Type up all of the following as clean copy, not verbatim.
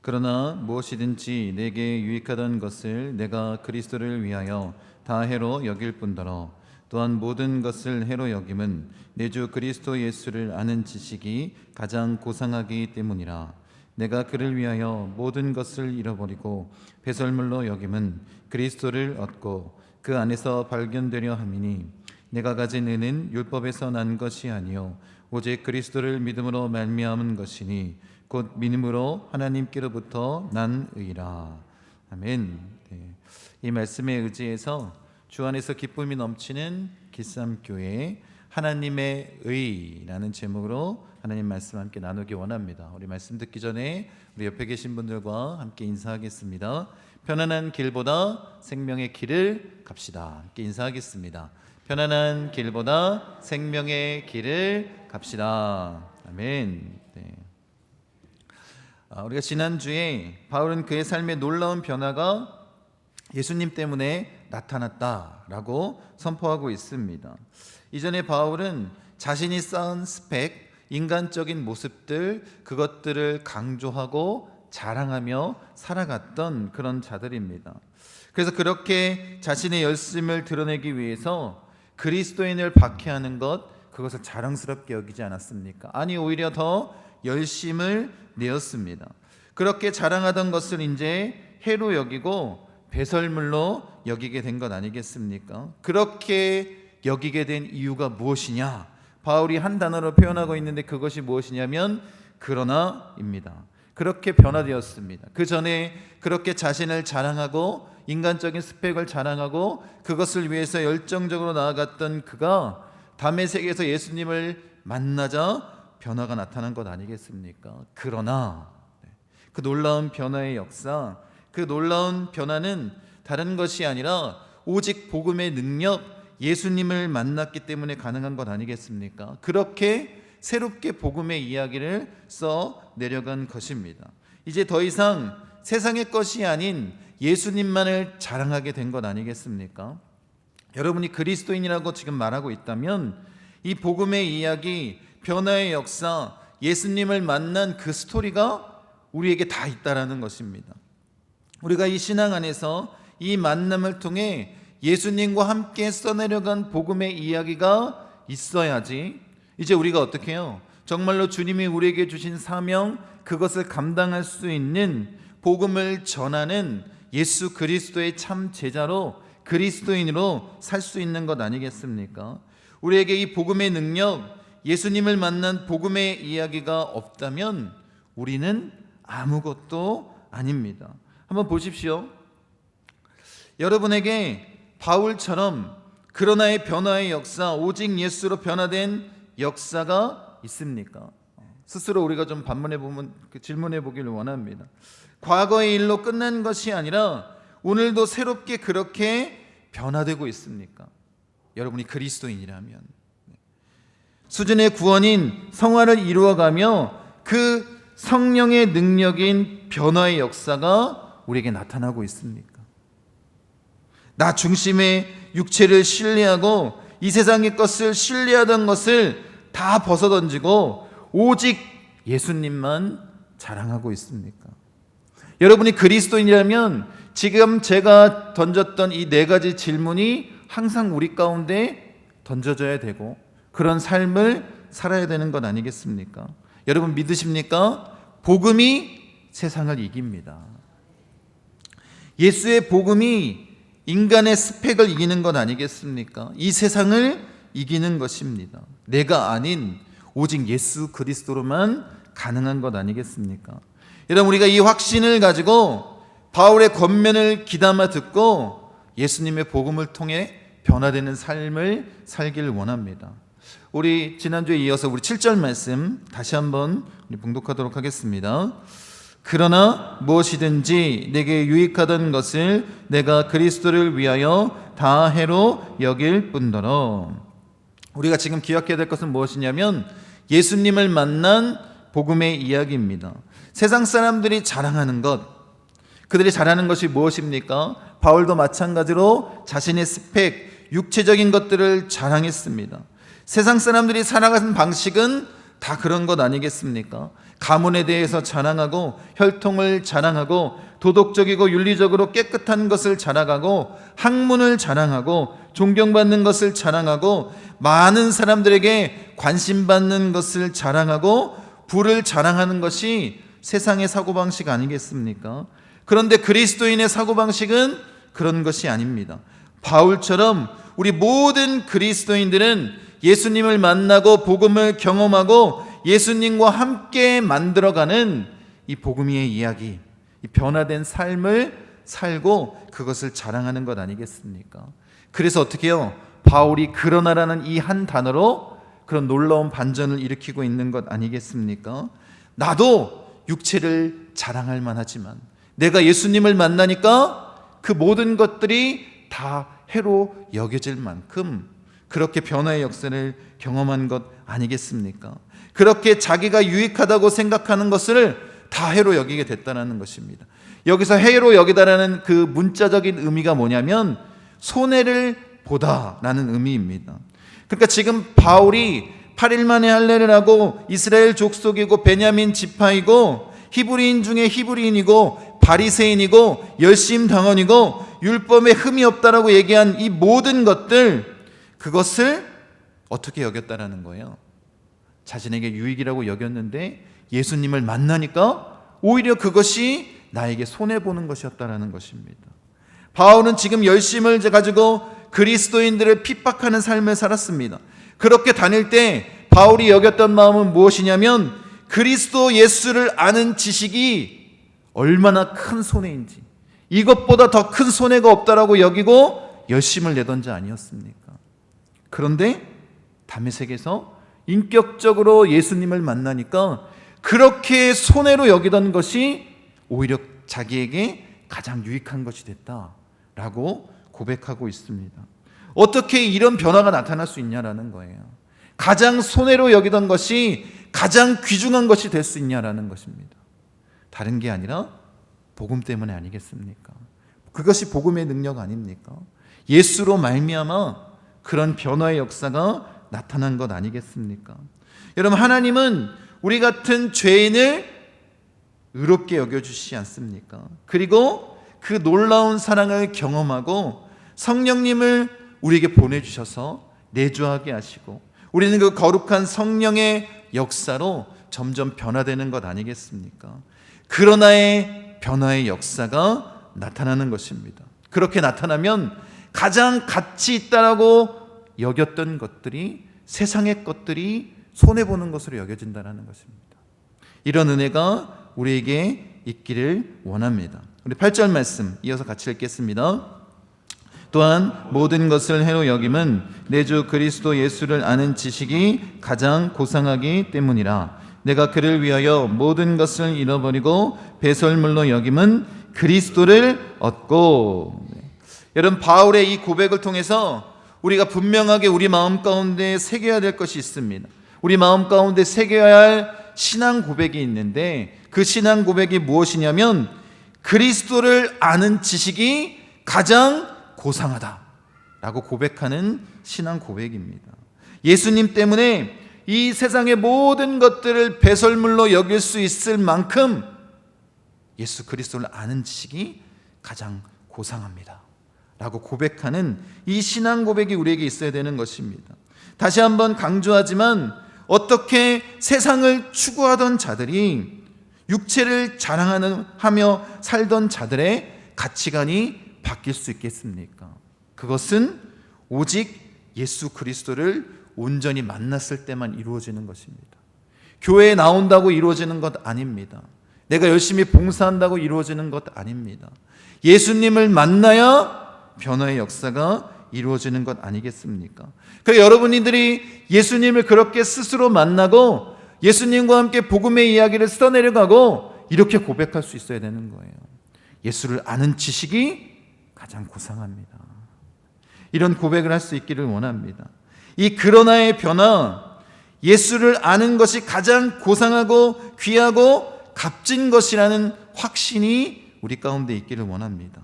그러나 무엇이든지 내게 유익하던 것을 내가 그리스도를 위하여 다 해로 여길 뿐더러 또한 모든 것을 해로 여김은 내 주 그리스도 예수를 아는 지식이 가장 고상하기 때문이라. 내가 그를 위하여 모든 것을 잃어버리고 배설물로 여김은 그리스도를 얻고 그 안에서 발견되려 함이니 내가 가진 은은 율법에서 난 것이 아니요 오직 그리스도를 믿음으로 말미암은 것이니 곧 믿음으로 하나님께로부터 난 의라. 아멘. 이 말씀에 의지해서 주 안에서 기쁨이 넘치는 길쌈교회 하나님의 의라는 제목으로 하나님 말씀 함께 나누기 원합니다. 우리 말씀 듣기 전에 우리 옆에 계신 분들과 함께 인사하겠습니다. 편안한 길보다 생명의 길을 갑시다. 함께 인사하겠습니다. 편안한 길보다 생명의 길을 갑시다. 아멘. 우리가 지난주에 바울은 그의 삶에 놀라운 변화가 예수님 때문에 나타났다라고 선포하고 있습니다. 이전에 바울은 자신이 쌓은 스펙, 인간적인 모습들, 그것들을 강조하고 자랑하며 살아갔던 그런 자들입니다. 그래서 그렇게 자신의 열심을 드러내기 위해서 그리스도인을 박해하는 것, 그것을 자랑스럽게 여기지 않았습니까? 아니, 오히려 더 열심을 내었습니다. 그렇게 자랑하던 것을 이제 해로 여기고 배설물로 여기게 된 것 아니겠습니까? 그렇게 여기게 된 이유가 무엇이냐? 바울이 한 단어로 표현하고 있는데 그것이 무엇이냐면 그러나입니다. 그렇게 변화되었습니다. 그 전에 그렇게 자신을 자랑하고 인간적인 스펙을 자랑하고 그것을 위해서 열정적으로 나아갔던 그가 다메섹에서 예수님을 만나자 변화가 나타난 것 아니겠습니까? 그러나 그 놀라운 변화의 역사, 그 놀라운 변화는 다른 것이 아니라 오직 복음의 능력, 예수님을 만났기 때문에 가능한 것 아니겠습니까? 그렇게 새롭게 복음의 이야기를 써 내려간 것입니다. 이제 더 이상 세상의 것이 아닌 예수님만을 자랑하게 된 것 아니겠습니까? 여러분이 그리스도인이라고 지금 말하고 있다면 이 복음의 이야기, 변화의 역사, 예수님을 만난 그 스토리가 우리에게 다 있다라는 것입니다. 우리가 이 신앙 안에서 이 만남을 통해 예수님과 함께 써내려간 복음의 이야기가 있어야지 이제 우리가 어떻게 해요? 정말로 주님이 우리에게 주신 사명, 그것을 감당할 수 있는 복음을 전하는 예수 그리스도의 참 제자로, 그리스도인으로 살 수 있는 것 아니겠습니까? 우리에게 이 복음의 능력, 예수님을 만난 복음의 이야기가 없다면 우리는 아무것도 아닙니다. 한번 보십시오. 여러분에게 바울처럼 그러나의 변화의 역사, 오직 예수로 변화된 역사가 있습니까? 스스로 우리가 좀 질문해 보기를 원합니다. 과거의 일로 끝난 것이 아니라 오늘도 새롭게 그렇게 변화되고 있습니까? 여러분이 그리스도인이라면 수준의 구원인 성화를 이루어가며 그 성령의 능력인 변화의 역사가 우리에게 나타나고 있습니까? 나 중심의 육체를 신뢰하고 이 세상의 것을 신뢰하던 것을 다 벗어던지고 오직 예수님만 자랑하고 있습니까? 여러분이 그리스도인이라면 지금 제가 던졌던 이 네 가지 질문이 항상 우리 가운데 던져져야 되고 그런 삶을 살아야 되는 것 아니겠습니까? 여러분 믿으십니까? 복음이 세상을 이깁니다. 예수의 복음이 인간의 스펙을 이기는 것 아니겠습니까? 이 세상을 이기는 것입니다. 내가 아닌 오직 예수 그리스도로만 가능한 것 아니겠습니까? 여러분 우리가 이 확신을 가지고 바울의 권면을 귀담아 듣고 예수님의 복음을 통해 변화되는 삶을 살기를 원합니다. 우리 지난주에 이어서 우리 7절 말씀 다시 한번 봉독하도록 하겠습니다. 그러나 무엇이든지 내게 유익하던 것을 내가 그리스도를 위하여 다 해로 여길 뿐더러. 우리가 지금 기억해야 될 것은 무엇이냐면 예수님을 만난 복음의 이야기입니다. 세상 사람들이 자랑하는 것, 그들이 잘하는 것이 무엇입니까? 바울도 마찬가지로 자신의 스펙, 육체적인 것들을 자랑했습니다. 세상 사람들이 살아가는 방식은 다 그런 것 아니겠습니까? 가문에 대해서 자랑하고 혈통을 자랑하고 도덕적이고 윤리적으로 깨끗한 것을 자랑하고 학문을 자랑하고 존경받는 것을 자랑하고 많은 사람들에게 관심받는 것을 자랑하고 부를 자랑하는 것이 세상의 사고방식 아니겠습니까? 그런데 그리스도인의 사고방식은 그런 것이 아닙니다. 바울처럼 우리 모든 그리스도인들은 예수님을 만나고 복음을 경험하고 예수님과 함께 만들어가는 이 복음의 이야기, 이 변화된 삶을 살고 그것을 자랑하는 것 아니겠습니까? 그래서 어떻게 해요? 바울이 그러나라는 이 한 단어로 그런 놀라운 반전을 일으키고 있는 것 아니겠습니까? 나도 육체를 자랑할 만하지만 내가 예수님을 만나니까 그 모든 것들이 다 해로 여겨질 만큼 그렇게 변화의 역사를 경험한 것 아니겠습니까? 그렇게 자기가 유익하다고 생각하는 것을 다 해로 여기게 됐다는 것입니다. 여기서 해로 여기다라는 그 문자적인 의미가 뭐냐면 손해를 보다라는 의미입니다. 그러니까 지금 바울이 8일 만에 할례를 하고 이스라엘 족속이고 베냐민 지파이고 히브리인 중에 히브리인이고 바리새인이고 열심당원이고 율법에 흠이 없다라고 얘기한 이 모든 것들, 그것을 어떻게 여겼다라는 거예요? 자신에게 유익이라고 여겼는데 예수님을 만나니까 오히려 그것이 나에게 손해보는 것이었다라는 것입니다. 바울은 지금 열심을 가지고 그리스도인들을 핍박하는 삶을 살았습니다. 그렇게 다닐 때 바울이 여겼던 마음은 무엇이냐면 그리스도 예수를 아는 지식이 얼마나 큰 손해인지, 이것보다 더 큰 손해가 없다라고 여기고 열심을 내던 자 아니었습니까? 그런데 다메섹에서 인격적으로 예수님을 만나니까 그렇게 손해로 여기던 것이 오히려 자기에게 가장 유익한 것이 됐다라고 고백하고 있습니다. 어떻게 이런 변화가 나타날 수 있냐라는 거예요. 가장 손해로 여기던 것이 가장 귀중한 것이 될 수 있냐라는 것입니다. 다른 게 아니라 복음 때문에 아니겠습니까? 그것이 복음의 능력 아닙니까? 예수로 말미암아 그런 변화의 역사가 나타난 것 아니겠습니까? 여러분, 하나님은 우리 같은 죄인을 의롭게 여겨주시지 않습니까? 그리고 그 놀라운 사랑을 경험하고 성령님을 우리에게 보내주셔서 내주하게 하시고 우리는 그 거룩한 성령의 역사로 점점 변화되는 것 아니겠습니까? 그러나의 변화의 역사가 나타나는 것입니다. 그렇게 나타나면 가장 가치 있다라고 여겼던 것들이, 세상의 것들이 손해보는 것으로 여겨진다는 것입니다. 이런 은혜가 우리에게 있기를 원합니다. 우리 8절 말씀 이어서 같이 읽겠습니다. 또한 모든 것을 해로 여김은 내 주 그리스도 예수를 아는 지식이 가장 고상하기 때문이라. 내가 그를 위하여 모든 것을 잃어버리고 배설물로 여김은 그리스도를 얻고. 여러분, 바울의 이 고백을 통해서 우리가 분명하게 우리 마음 가운데 새겨야 될 것이 있습니다. 우리 마음 가운데 새겨야 할 신앙 고백이 있는데 그 신앙 고백이 무엇이냐면 그리스도를 아는 지식이 가장 고상하다라고 고백하는 신앙 고백입니다. 예수님 때문에 이 세상의 모든 것들을 배설물로 여길 수 있을 만큼 예수 그리스도를 아는 지식이 가장 고상합니다 라고 고백하는 이 신앙 고백이 우리에게 있어야 되는 것입니다. 다시 한번 강조하지만 어떻게 세상을 추구하던 자들이 육체를 자랑하며 살던 자들의 가치관이 바뀔 수 있겠습니까? 그것은 오직 예수 그리스도를 온전히 만났을 때만 이루어지는 것입니다. 교회에 나온다고 이루어지는 것 아닙니다. 내가 열심히 봉사한다고 이루어지는 것 아닙니다. 예수님을 만나야 변화의 역사가 이루어지는 것 아니겠습니까? 그러니까 여러분들이 예수님을 그렇게 스스로 만나고 예수님과 함께 복음의 이야기를 써내려가고 이렇게 고백할 수 있어야 되는 거예요. 예수를 아는 지식이 가장 고상합니다. 이런 고백을 할 수 있기를 원합니다. 이 그러나의 변화, 예수를 아는 것이 가장 고상하고 귀하고 값진 것이라는 확신이 우리 가운데 있기를 원합니다.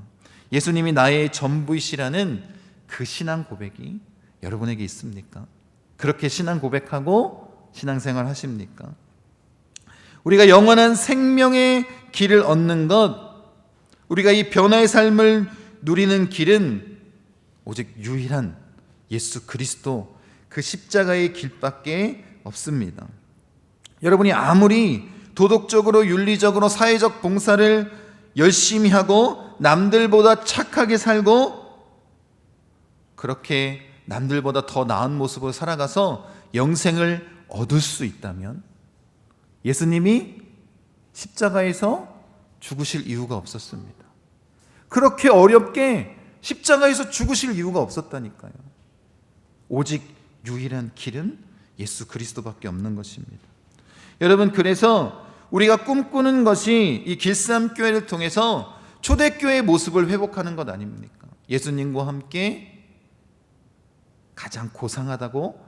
예수님이 나의 전부이시라는 그 신앙 고백이 여러분에게 있습니까? 그렇게 신앙 고백하고 신앙생활 하십니까? 우리가 영원한 생명의 길을 얻는 것, 우리가 이 변화의 삶을 누리는 길은 오직 유일한 예수 그리스도 그 십자가의 길밖에 없습니다. 여러분이 아무리 도덕적으로 윤리적으로 사회적 봉사를 열심히 하고 남들보다 착하게 살고 그렇게 남들보다 더 나은 모습으로 살아가서 영생을 얻을 수 있다면 예수님이 십자가에서 죽으실 이유가 없었습니다. 그렇게 어렵게 십자가에서 죽으실 이유가 없었다니까요. 오직 유일한 길은 예수 그리스도밖에 없는 것입니다. 여러분, 그래서 우리가 꿈꾸는 것이 이 길쌈교회를 통해서 초대교회의 모습을 회복하는 것 아닙니까? 예수님과 함께 가장 고상하다고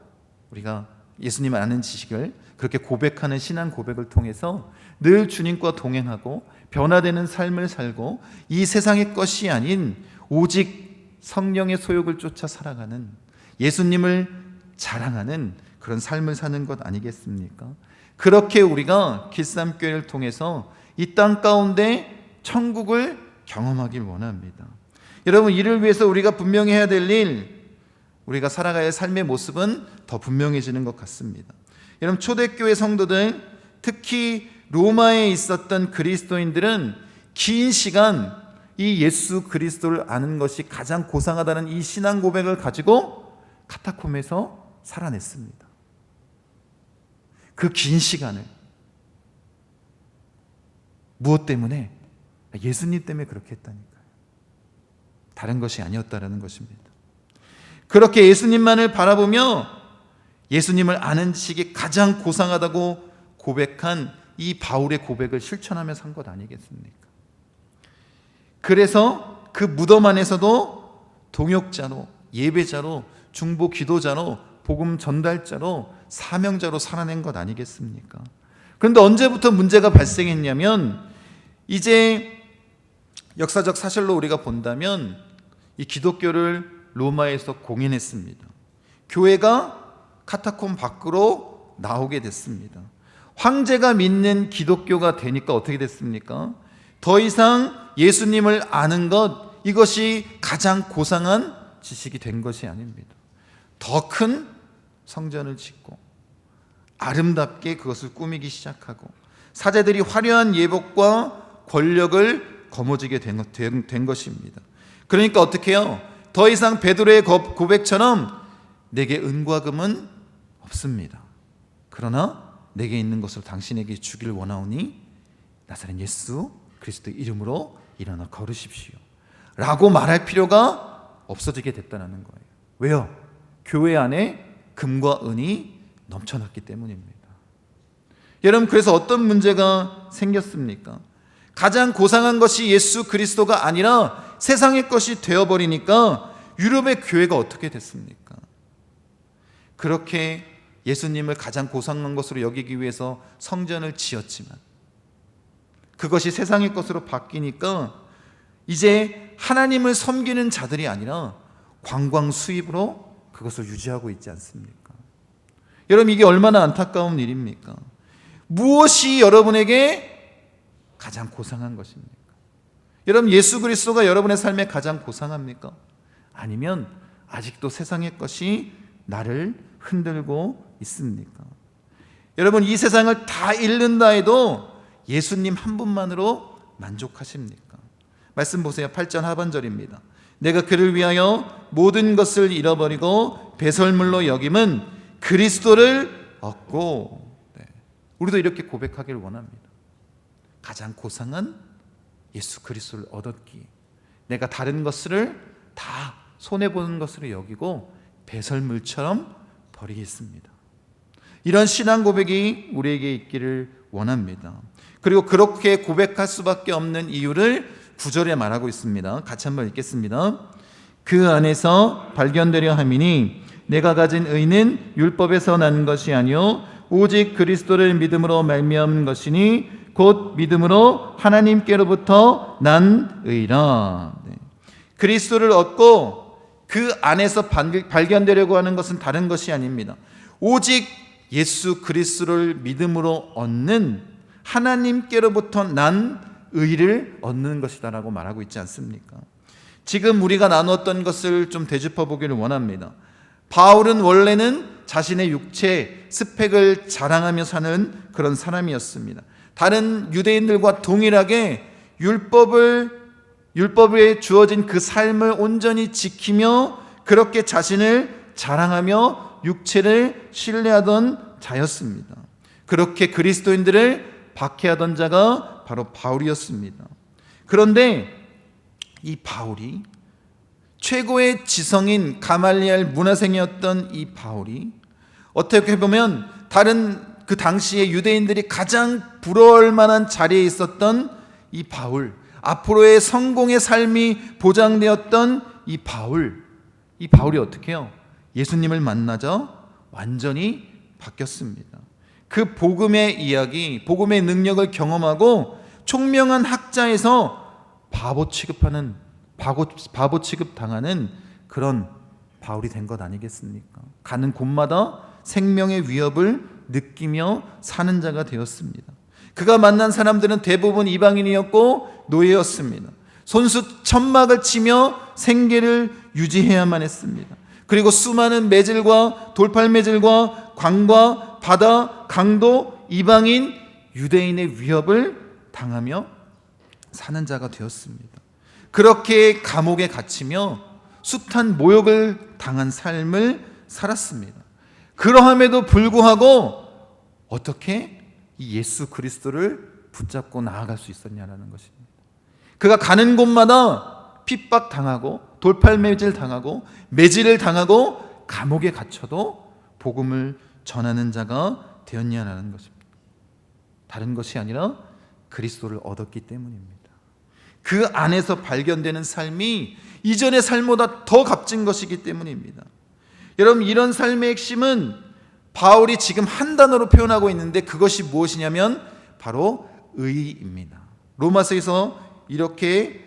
우리가 예수님을 아는 지식을 그렇게 고백하는 신앙 고백을 통해서 늘 주님과 동행하고 변화되는 삶을 살고 이 세상의 것이 아닌 오직 성령의 소욕을 쫓아 살아가는 예수님을 자랑하는 그런 삶을 사는 것 아니겠습니까? 그렇게 우리가 길쌈교회를 통해서 이 땅 가운데 천국을 경험하길 원합니다. 여러분, 이를 위해서 우리가 분명히 해야 될 일, 우리가 살아가야 할 삶의 모습은 더 분명해지는 것 같습니다. 여러분, 초대교회 성도들, 특히 로마에 있었던 그리스도인들은 긴 시간 이 예수 그리스도를 아는 것이 가장 고상하다는 이 신앙 고백을 가지고 카타콤에서 살아냈습니다. 그 긴 시간을 무엇 때문에? 예수님 때문에 그렇게 했다니까요. 다른 것이 아니었다라는 것입니다. 그렇게 예수님만을 바라보며 예수님을 아는 지식이 가장 고상하다고 고백한 이 바울의 고백을 실천하며 산 것 아니겠습니까? 그래서 그 무덤 안에서도 동역자로, 예배자로, 중보 기도자로, 복음 전달자로, 사명자로 살아낸 것 아니겠습니까? 그런데 언제부터 문제가 발생했냐면, 이제 역사적 사실로 우리가 본다면 이 기독교를 로마에서 공인했습니다. 교회가 카타콤 밖으로 나오게 됐습니다. 황제가 믿는 기독교가 되니까 어떻게 됐습니까? 더 이상 예수님을 아는 것, 이것이 가장 고상한 지식이 된 것이 아닙니다. 더 큰 성전을 짓고 아름답게 그것을 꾸미기 시작하고 사제들이 화려한 예복과 권력을 거머쥐게 된 것입니다. 그러니까 어떻게 해요? 더 이상 베드로의 고백처럼 내게 은과 금은 없습니다. 그러나 내게 있는 것을 당신에게 주기를 원하오니 나사렛 예수 그리스도의 이름으로 일어나 걸으십시오 라고 말할 필요가 없어지게 됐다는 거예요. 왜요? 교회 안에 금과 은이 넘쳐났기 때문입니다. 여러분, 그래서 어떤 문제가 생겼습니까? 가장 고상한 것이 예수 그리스도가 아니라 세상의 것이 되어버리니까 유럽의 교회가 어떻게 됐습니까? 그렇게 예수님을 가장 고상한 것으로 여기기 위해서 성전을 지었지만 그것이 세상의 것으로 바뀌니까 이제 하나님을 섬기는 자들이 아니라 관광 수입으로 그것을 유지하고 있지 않습니까? 여러분, 이게 얼마나 안타까운 일입니까? 무엇이 여러분에게 가장 고상한 것입니까? 여러분, 예수 그리스도가 여러분의 삶에 가장 고상합니까? 아니면 아직도 세상의 것이 나를 흔들고 있습니까? 여러분, 이 세상을 다 잃는다 해도 예수님 한 분만으로 만족하십니까? 말씀 보세요. 8절 하반절입니다. 내가 그를 위하여 모든 것을 잃어버리고 배설물로 여김은 그리스도를 얻고, 우리도 이렇게 고백하기를 원합니다. 가장 고상한 예수 그리스도를 얻었기에 내가 다른 것을 다 손해보는 것으로 여기고 배설물처럼 버리겠습니다. 이런 신앙 고백이 우리에게 있기를 원합니다. 그리고 그렇게 고백할 수밖에 없는 이유를 9절에 말하고 있습니다. 같이 한번 읽겠습니다. 그 안에서 발견되려 함이니 내가 가진 의는 율법에서 난 것이 아니요 오직 그리스도를 믿음으로 말미암은 것이니 곧 믿음으로 하나님께로부터 난 의라. 그리스도를 얻고 그 안에서 발견되려고 하는 것은 다른 것이 아닙니다. 오직 예수 그리스도를 믿음으로 얻는 하나님께로부터 난 의를 얻는 것이다라고 말하고 있지 않습니까? 지금 우리가 나누었던 것을 좀 되짚어 보기를 원합니다. 바울은 원래는 자신의 육체 스펙을 자랑하며 사는 그런 사람이었습니다. 다른 유대인들과 동일하게 율법에 주어진 그 삶을 온전히 지키며 그렇게 자신을 자랑하며 육체를 신뢰하던 자였습니다. 그렇게 그리스도인들을 박해하던 자가 바로 바울이었습니다. 그런데 이 바울이 최고의 지성인 가말리엘 문화생이었던 이 바울이 어떻게 보면 다른 그 당시에 유대인들이 가장 부러울 만한 자리에 있었던 이 바울, 앞으로의 성공의 삶이 보장되었던 이 바울이 어떻게 해요? 예수님을 만나자 완전히 바뀌었습니다. 그 복음의 이야기, 복음의 능력을 경험하고 총명한 학자에서 바보 취급당하는 그런 바울이 된 것 아니겠습니까? 가는 곳마다 생명의 위협을 느끼며 사는 자가 되었습니다. 그가 만난 사람들은 대부분 이방인이었고 노예였습니다. 손수 천막을 치며 생계를 유지해야만 했습니다. 그리고 수많은 매질과 돌팔매질과 광과 바다, 강도, 이방인, 유대인의 위협을 당하며 사는 자가 되었습니다. 그렇게 감옥에 갇히며 숱한 모욕을 당한 삶을 살았습니다. 그러함에도 불구하고 어떻게 이 예수 그리스도를 붙잡고 나아갈 수 있었냐라는 것입니다. 그가 가는 곳마다 핍박당하고 돌팔매질 당하고 매질을 당하고 감옥에 갇혀도 복음을 전하는 자가 되었냐라는 것입니다. 다른 것이 아니라 그리스도를 얻었기 때문입니다. 그 안에서 발견되는 삶이 이전의 삶보다 더 값진 것이기 때문입니다. 여러분, 이런 삶의 핵심은 바울이 지금 한 단어로 표현하고 있는데 그것이 무엇이냐면 바로 의입니다. 로마서에서 이렇게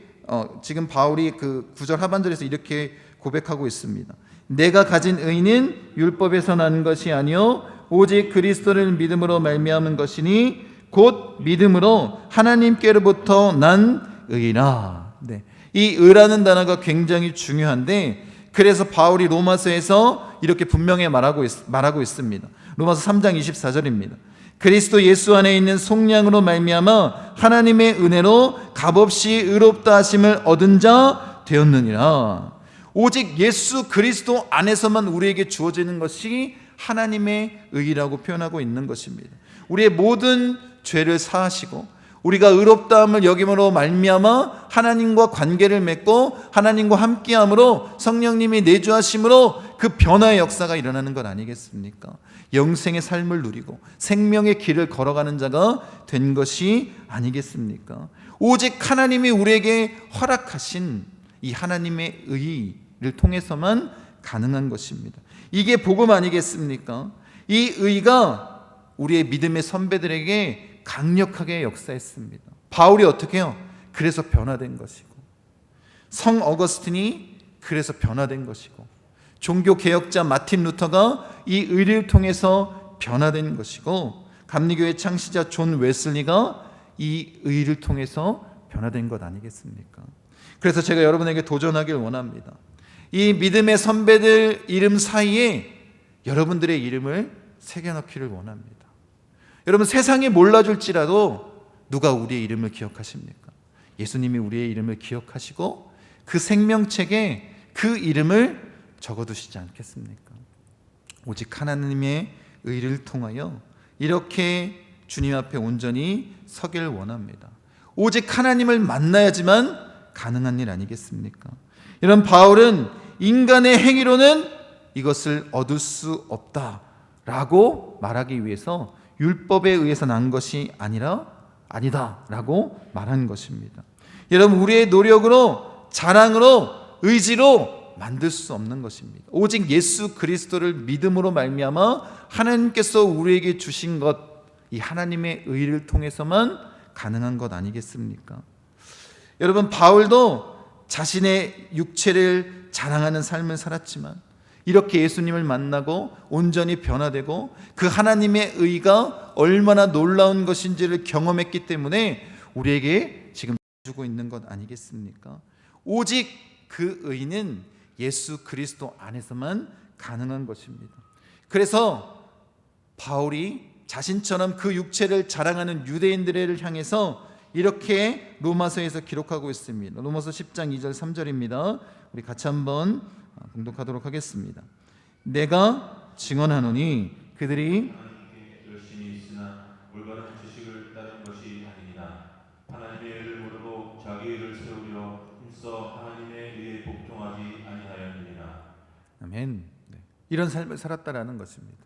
지금 바울이 그 9절 하반절에서 이렇게 고백하고 있습니다. 내가 가진 의는 율법에서 난 것이 아니요 오직 그리스도를 믿음으로 말미암은 것이니 곧 믿음으로 하나님께로부터 난 의라. 네. 이 의라는 단어가 굉장히 중요한데 그래서 바울이 로마서에서 이렇게 분명히 말하고 있습니다. 로마서 3장 24절입니다. 그리스도 예수 안에 있는 속량으로 말미암아 하나님의 은혜로 값없이 의롭다 하심을 얻은 자 되었느니라. 오직 예수 그리스도 안에서만 우리에게 주어지는 것이 하나님의 의라고 표현하고 있는 것입니다. 우리의 모든 죄를 사하시고 우리가 의롭다함을 여김으로 말미암아 하나님과 관계를 맺고 하나님과 함께함으로 성령님이 내주하심으로 그 변화의 역사가 일어나는 것 아니겠습니까? 영생의 삶을 누리고 생명의 길을 걸어가는 자가 된 것이 아니겠습니까? 오직 하나님이 우리에게 허락하신 이 하나님의 의를 통해서만 가능한 것입니다. 이게 복음 아니겠습니까? 이 의가 우리의 믿음의 선배들에게 강력하게 역사했습니다. 바울이 어떻게 해요? 그래서 변화된 것이고, 성 어거스틴이 그래서 변화된 것이고, 종교 개혁자 마틴 루터가 이 의를 통해서 변화된 것이고, 감리교회 창시자 존 웨슬리가 이 의를 통해서 변화된 것 아니겠습니까? 그래서 제가 여러분에게 도전하길 원합니다. 이 믿음의 선배들 이름 사이에 여러분들의 이름을 새겨넣기를 원합니다. 여러분, 세상이 몰라줄지라도 누가 우리의 이름을 기억하십니까? 예수님이 우리의 이름을 기억하시고 그 생명책에 그 이름을 적어두시지 않겠습니까? 오직 하나님의 의를 통하여 이렇게 주님 앞에 온전히 서길 원합니다. 오직 하나님을 만나야지만 가능한 일 아니겠습니까? 이런 바울은 인간의 행위로는 이것을 얻을 수 없다라고 말하기 위해서 율법에 의해서 난 것이 아니다라고 말한 것입니다. 여러분, 우리의 노력으로, 자랑으로, 의지로 만들 수 없는 것입니다. 오직 예수 그리스도를 믿음으로 말미암아 하나님께서 우리에게 주신 것, 이 하나님의 의를 통해서만 가능한 것 아니겠습니까? 여러분, 바울도 자신의 육체를 자랑하는 삶을 살았지만 이렇게 예수님을 만나고 온전히 변화되고 그 하나님의 의가 얼마나 놀라운 것인지를 경험했기 때문에 우리에게 지금 주고 있는 것 아니겠습니까? 오직 그 의는 예수 그리스도 안에서만 가능한 것입니다. 그래서 바울이 자신처럼 그 육체를 자랑하는 유대인들을 향해서 이렇게 로마서에서 기록하고 있습니다. 로마서 10장 2절 3절입니다. 우리 같이 한번 공독하도록 하겠습니다. 내가 증언하노니 그들이 하나님께 열심히 있으나 올바른 지식을 따른 것이 아니니라. 하나님의 의를 모르고 자기 의를 세우려 힘써 하나님의 의에 복종하지 아니하였느니라. 아멘. 네. 이런 삶을 살았다라는 것입니다.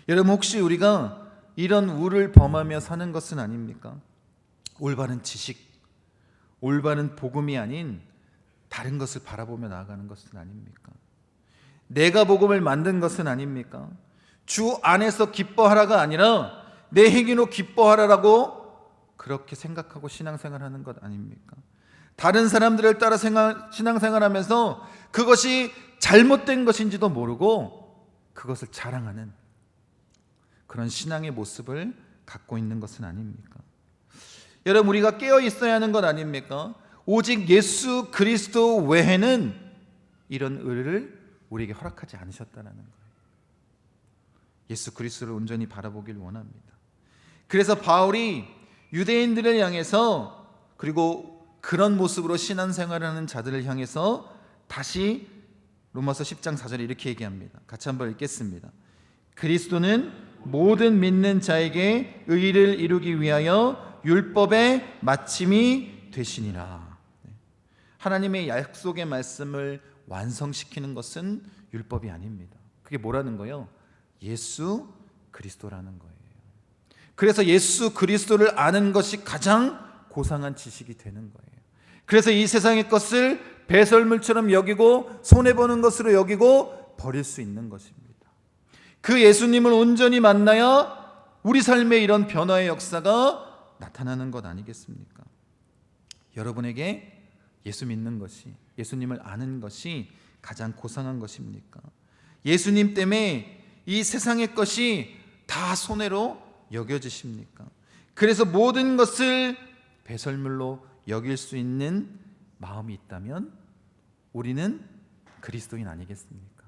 여러분 혹시 우리가 이런 우를 범하며 사는 것은 아닙니까? 올바른 지식, 올바른 복음이 아닌 다른 것을 바라보며 나아가는 것은 아닙니까? 내가 복음을 만든 것은 아닙니까? 주 안에서 기뻐하라가 아니라 내 행위로 기뻐하라라고 그렇게 생각하고 신앙생활하는 것 아닙니까? 다른 사람들을 따라 신앙생활하면서 그것이 잘못된 것인지도 모르고 그것을 자랑하는 그런 신앙의 모습을 갖고 있는 것은 아닙니까? 여러분 우리가 깨어 있어야 하는 것 아닙니까? 오직 예수 그리스도 외에는 이런 의를 우리에게 허락하지 않으셨다는 거예요. 예수 그리스도를 온전히 바라보길 원합니다. 그래서 바울이 유대인들을 향해서 그리고 그런 모습으로 신앙생활을 하는 자들을 향해서 다시 로마서 10장 4절에 이렇게 얘기합니다. 같이 한번 읽겠습니다. 그리스도는 모든 믿는 자에게 의를 이루기 위하여 율법의 마침이 되시니라. 하나님의 약속의 말씀을 완성시키는 것은 율법이 아닙니다. 그게 뭐라는 거예요? 예수 그리스도라는 거예요. 그래서 예수 그리스도를 아는 것이 가장 고상한 지식이 되는 거예요. 그래서 이 세상의 것을 배설물처럼 여기고 손해보는 것으로 여기고 버릴 수 있는 것입니다. 그 예수님을 온전히 만나야 우리 삶에 이런 변화의 역사가 나타나는 것 아니겠습니까? 여러분에게 예수 믿는 것이, 예수님을 아는 것이 가장 고상한 것입니까? 예수님 때문에 이 세상의 것이 다 손해로 여겨지십니까? 그래서 모든 것을 배설물로 여길 수 있는 마음이 있다면 우리는 그리스도인 아니겠습니까?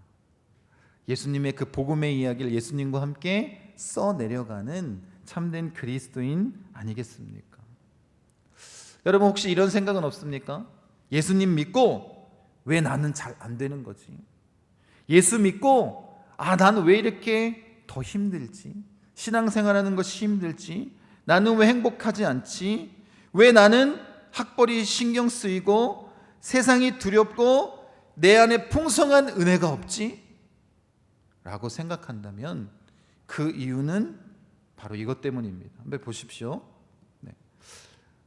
예수님의 그 복음의 이야기를 예수님과 함께 써내려가는 참된 그리스도인 아니겠습니까? 여러분 혹시 이런 생각은 없습니까? 예수님 믿고 왜 나는 잘 안 되는 거지? 예수 믿고 나는 왜 이렇게 더 힘들지? 신앙생활하는 것이 힘들지? 나는 왜 행복하지 않지? 왜 나는 학벌이 신경 쓰이고 세상이 두렵고 내 안에 풍성한 은혜가 없지? 라고 생각한다면 그 이유는 바로 이것 때문입니다. 한번 보십시오.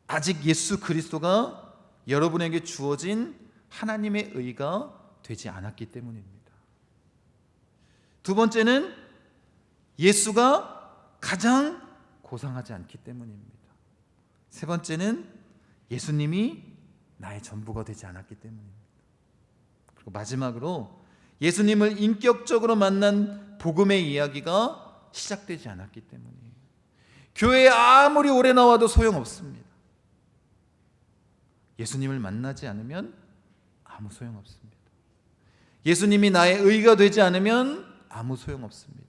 아직 예수 그리스도가 여러분에게 주어진 하나님의 의가 되지 않았기 때문입니다. 두 번째는 예수가 가장 고상하지 않기 때문입니다. 세 번째는 예수님이 나의 전부가 되지 않았기 때문입니다. 그리고 마지막으로 예수님을 인격적으로 만난 복음의 이야기가 시작되지 않았기 때문이에요. 교회에 아무리 오래 나와도 소용없습니다. 예수님을 만나지 않으면 아무 소용없습니다. 예수님이 나의 의가 되지 않으면 아무 소용없습니다.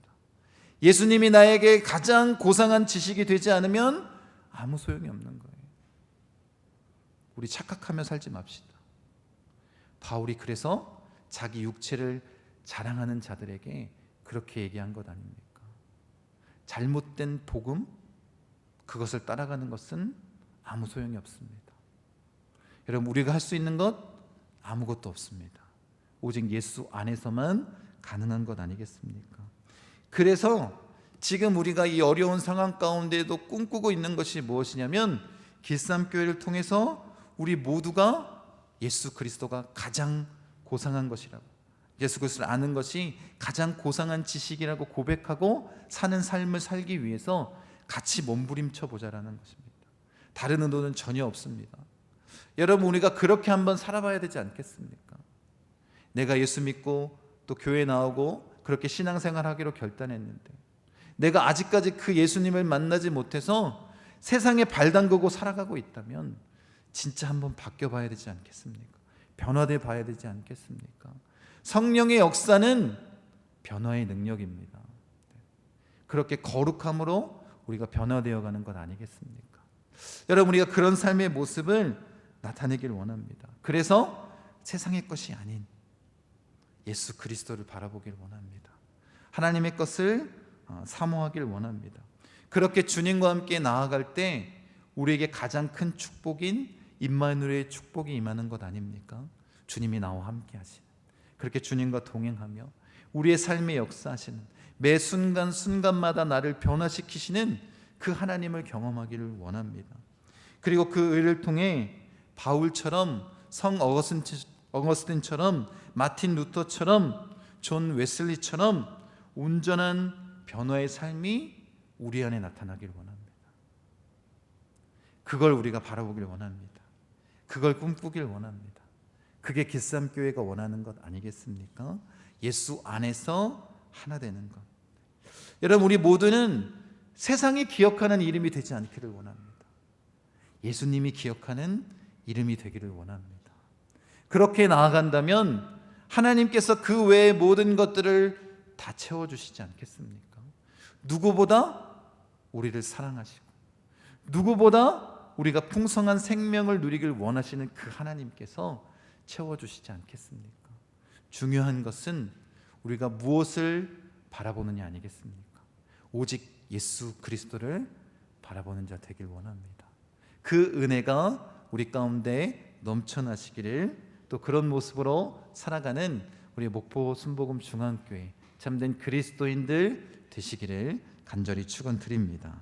예수님이 나에게 가장 고상한 지식이 되지 않으면 아무 소용이 없는 거예요. 우리 착각하며 살지 맙시다. 바울이 그래서 자기 육체를 자랑하는 자들에게 그렇게 얘기한 것 아닙니까? 잘못된 복음, 그것을 따라가는 것은 아무 소용이 없습니다. 여러분 우리가 할 수 있는 것 아무것도 없습니다. 오직 예수 안에서만 가능한 것 아니겠습니까? 그래서 지금 우리가 이 어려운 상황 가운데도 꿈꾸고 있는 것이 무엇이냐면 길쌈교회를 통해서 우리 모두가 예수 그리스도가 가장 고상한 것이라고, 예수 그리스도를 아는 것이 가장 고상한 지식이라고 고백하고 사는 삶을 살기 위해서 같이 몸부림쳐 보자라는 것입니다. 다른 의도는 전혀 없습니다. 여러분 우리가 그렇게 한번 살아봐야 되지 않겠습니까? 내가 예수 믿고 또 교회 나오고 그렇게 신앙생활하기로 결단했는데 내가 아직까지 그 예수님을 만나지 못해서 세상에 발 담그고 살아가고 있다면 진짜 한번 바뀌어봐야 되지 않겠습니까? 변화돼 봐야 되지 않겠습니까? 성령의 역사는 변화의 능력입니다. 그렇게 거룩함으로 우리가 변화되어 가는 것 아니겠습니까? 여러분, 우리가 그런 삶의 모습을 나타내길 원합니다. 그래서 세상의 것이 아닌 예수 그리스도를 바라보길 원합니다. 하나님의 것을 사모하길 원합니다. 그렇게 주님과 함께 나아갈 때 우리에게 가장 큰 축복인 임마누엘의 축복이 임하는 것 아닙니까? 주님이 나와 함께 하시는, 그렇게 주님과 동행하며 우리의 삶에 역사하시는, 매 순간순간마다 나를 변화시키시는 그 하나님을 경험하기를 원합니다. 그리고 그 의를 통해 바울처럼, 성 어거스틴처럼, 마틴 루터처럼, 존 웨슬리처럼 온전한 변화의 삶이 우리 안에 나타나길 원합니다. 그걸 우리가 바라보길 원합니다. 그걸 꿈꾸길 원합니다. 그게 길쌈교회가 원하는 것 아니겠습니까? 예수 안에서 하나 되는 것. 여러분, 우리 모두는 세상이 기억하는 이름이 되지 않기를 원합니다. 예수님이 기억하는 이름이 되기를 원합니다. 그렇게 나아간다면 하나님께서 그 외의 모든 것들을 다 채워주시지 않겠습니까? 누구보다 우리를 사랑하시고 누구보다 우리가 풍성한 생명을 누리길 원하시는 그 하나님께서 채워주시지 않겠습니까? 중요한 것은 우리가 무엇을 바라보느냐 아니겠습니까? 오직 예수 그리스도를 바라보는 자 되길 원합니다. 그 은혜가 우리 가운데 넘쳐나시기를, 또 그런 모습으로 살아가는 우리 목포 순복음 중앙교회 참된 그리스도인들 되시기를 간절히 축원드립니다.